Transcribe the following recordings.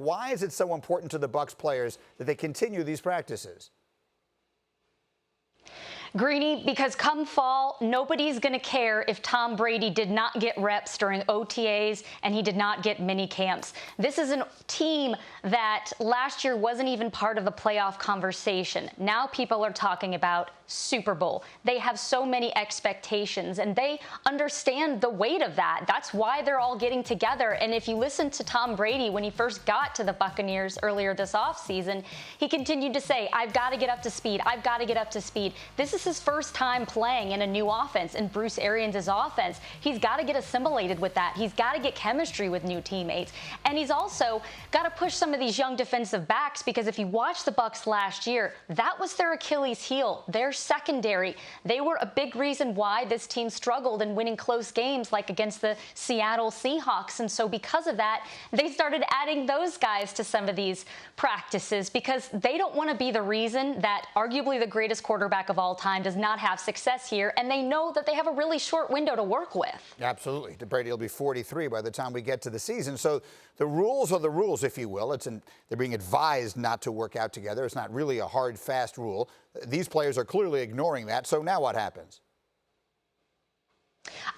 Why is it so important to the Bucs players that they continue these practices? Greeny, because come fall, nobody's going to care if Tom Brady did not get reps during OTAs and he did not get mini camps. This is a team that last year wasn't even part of the playoff conversation. Now people are talking about Super Bowl. They have so many expectations, and they understand the weight of that. That's why they're all getting together. And if you listen to Tom Brady when he first got to the Buccaneers earlier this offseason, he continued to say, I've got to get up to speed. I've got to get up to speed. This is his first time playing in a new offense, in Bruce Arians' offense. He's got to get assimilated with that. He's got to get chemistry with new teammates. And he's also got to push some of these young defensive backs, because if you watch the Bucs last year, that was their Achilles heel, their secondary. They were a big reason why this team struggled in winning close games like against the Seattle Seahawks. And so because of that, they started adding those guys to some of these practices, because they don't want to be the reason that arguably the greatest quarterback of all time does not have success here, and they know that they have a really short window to work with. Absolutely. Brady will be 43 by the time we get to the season. So the rules are the rules, if you will. They're being advised not to work out together. It's not really a hard, fast rule. These players are clearly ignoring that. So now what happens?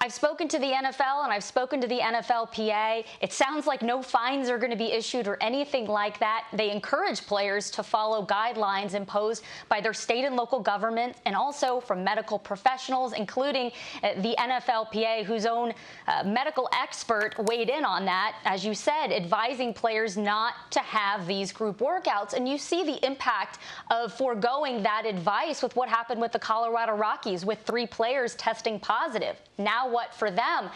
I've spoken to the NFL and I've spoken to the NFLPA. It sounds like no fines are going to be issued or anything like that. They encourage players to follow guidelines imposed by their state and local government, and also from medical professionals, including the NFLPA, whose own medical expert weighed in on that, as you said, advising players not to have these group workouts. And you see the impact of foregoing that advice with what happened with the Colorado Rockies, with 3 players testing positive. Now what for them?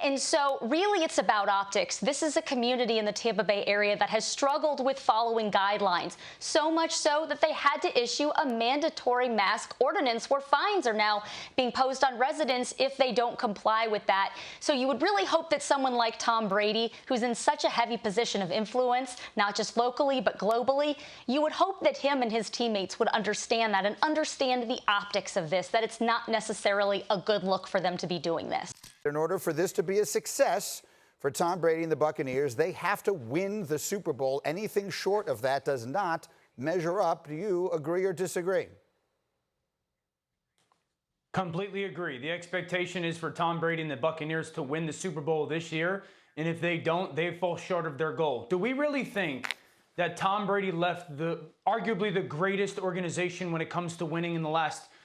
And so really it's about optics. This is a community in the Tampa Bay area that has struggled with following guidelines, so much so that they had to issue a mandatory mask ordinance where fines are now being posed on residents if they don't comply with that. So you would really hope that someone like Tom Brady, who's in such a heavy position of influence, not just locally but globally, you would hope that him and his teammates would understand that and understand the optics of this, that it's not necessarily a good look for them to be doing this. In order for this to be a success for Tom Brady and the Buccaneers, they have to win the Super Bowl. Anything short of that does not measure up. Do you agree or disagree? Completely agree. The expectation is for Tom Brady and the Buccaneers to win the Super Bowl this year, and if they don't, they fall short of their goal. Do we really think that Tom Brady left arguably the greatest organization when it comes to winning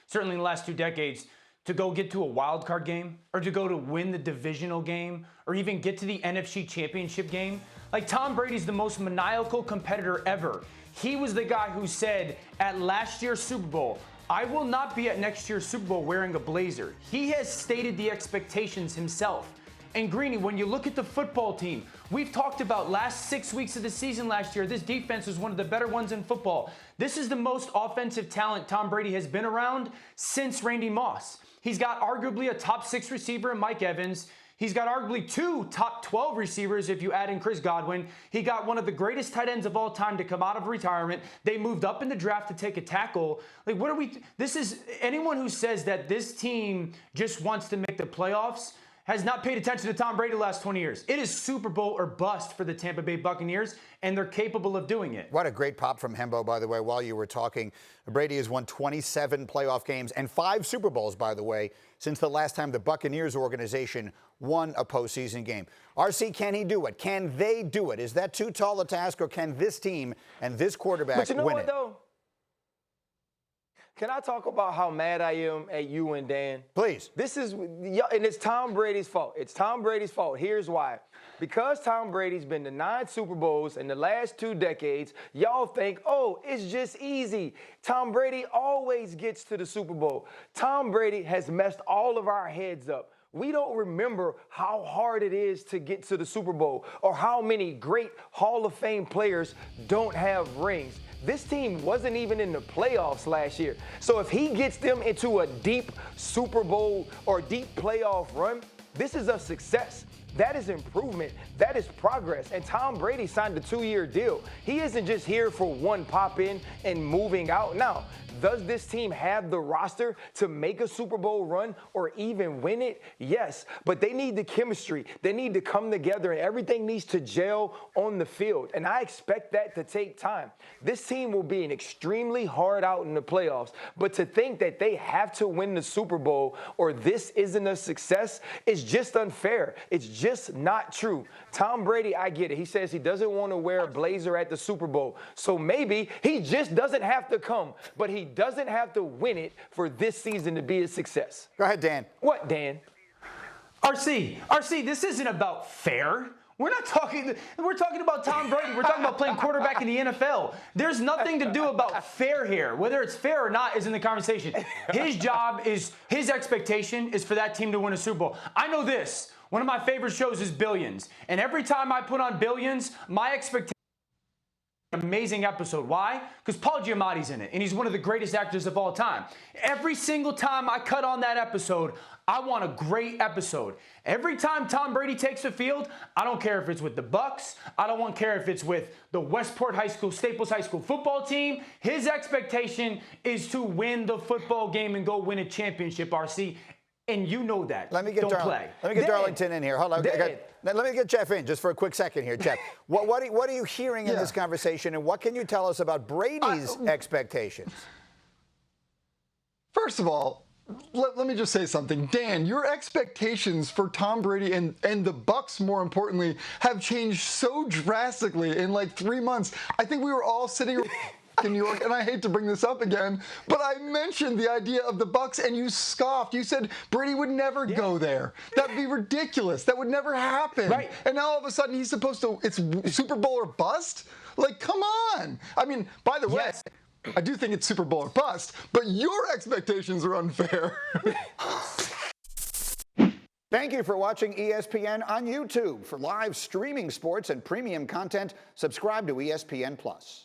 certainly in the last 2 decades, to go get to a wild card game, or to go to win the divisional game, or even get to the NFC championship game? Like, Tom Brady's the most maniacal competitor ever. He was the guy who said at last year's Super Bowl, I will not be at next year's Super Bowl wearing a blazer. He has stated the expectations himself. And Greeny, when you look at the football team, we've talked about last 6 weeks of the season last year, this defense was one of the better ones in football. This is the most offensive talent Tom Brady has been around since Randy Moss. He's got arguably a top 6 receiver in Mike Evans. He's got arguably 2 top 12 receivers if you add in Chris Godwin. He got one of the greatest tight ends of all time to come out of retirement. They moved up in the draft to take a tackle. Like, this is, anyone who says that this team just wants to make the playoffs has not paid attention to Tom Brady the last 20 years. It is Super Bowl or bust for the Tampa Bay Buccaneers, and they're capable of doing it. What a great pop from Hembo, by the way, while you were talking. Brady has won 27 playoff games and 5 Super Bowls, by the way, since the last time the Buccaneers organization won a postseason game. RC, can he do it? Can they do it? Is that too tall a task, or can this team and this quarterback win it? But you know what, though? Can I talk about how mad I am at you and Dan? Please. And it's Tom Brady's fault. It's Tom Brady's fault. Here's why. Because Tom Brady's been to 9 Super Bowls in the last 2 decades, y'all think, oh, it's just easy. Tom Brady always gets to the Super Bowl. Tom Brady has messed all of our heads up. We don't remember how hard it is to get to the Super Bowl, or how many great Hall of Fame players don't have rings. This team wasn't even in the playoffs last year. So if he gets them into a deep Super Bowl or deep playoff run, this is a success. That is improvement. That is progress. And Tom Brady signed a 2-year deal. He isn't just here for one pop-in and moving out. Now, Does this team have the roster to make a Super Bowl run or even win it? Yes, but they need the chemistry. They need to come together, and everything needs to gel on the field. And I expect that to take time. This team will be an extremely hard out in the playoffs, but to think that they have to win the Super Bowl or this isn't a success is just unfair. It's just not true. Tom Brady, I get it. He says he doesn't want to wear a blazer at the Super Bowl. So maybe he just doesn't have to come, but he doesn't have to win it for this season to be a success. Go ahead, Dan. What, Dan? RC, this isn't about fair. We're talking about Tom Brady. We're talking about playing quarterback in the NFL. There's nothing to do about fair here. Whether it's fair or not is in the conversation. His expectation is for that team to win a Super Bowl. I know this. One of my favorite shows is Billions. And every time I put on Billions, my expectation is an amazing episode. Why? Because Paul Giamatti's in it, and he's one of the greatest actors of all time. Every single time I cut on that episode, I want a great episode. Every time Tom Brady takes the field, I don't care if it's with the Bucs. I don't care if it's with the Westport High School, Staples High School football team. His expectation is to win the football game and go win a championship, RC. And you know that. Let me get Darlington in here. Hold on. Let me get Jeff in just for a quick second here, Jeff. What are you hearing in this conversation, and what can you tell us about Brady's expectations? First of all, let me just say something. Dan, your expectations for Tom Brady and the Bucs, more importantly, have changed so drastically in like 3 months. I think we were all sitting in New York, and I hate to bring this up again, but I mentioned the idea of the Bucs, and you scoffed. You said Brady would never go there. That'd be ridiculous. That would never happen. Right. And now all of a sudden he's supposed to, it's Super Bowl or bust? Like, come on. I mean, by the way, I do think it's Super Bowl or bust, but your expectations are unfair. Thank you for watching ESPN on YouTube. For live streaming sports and premium content, subscribe to ESPN+.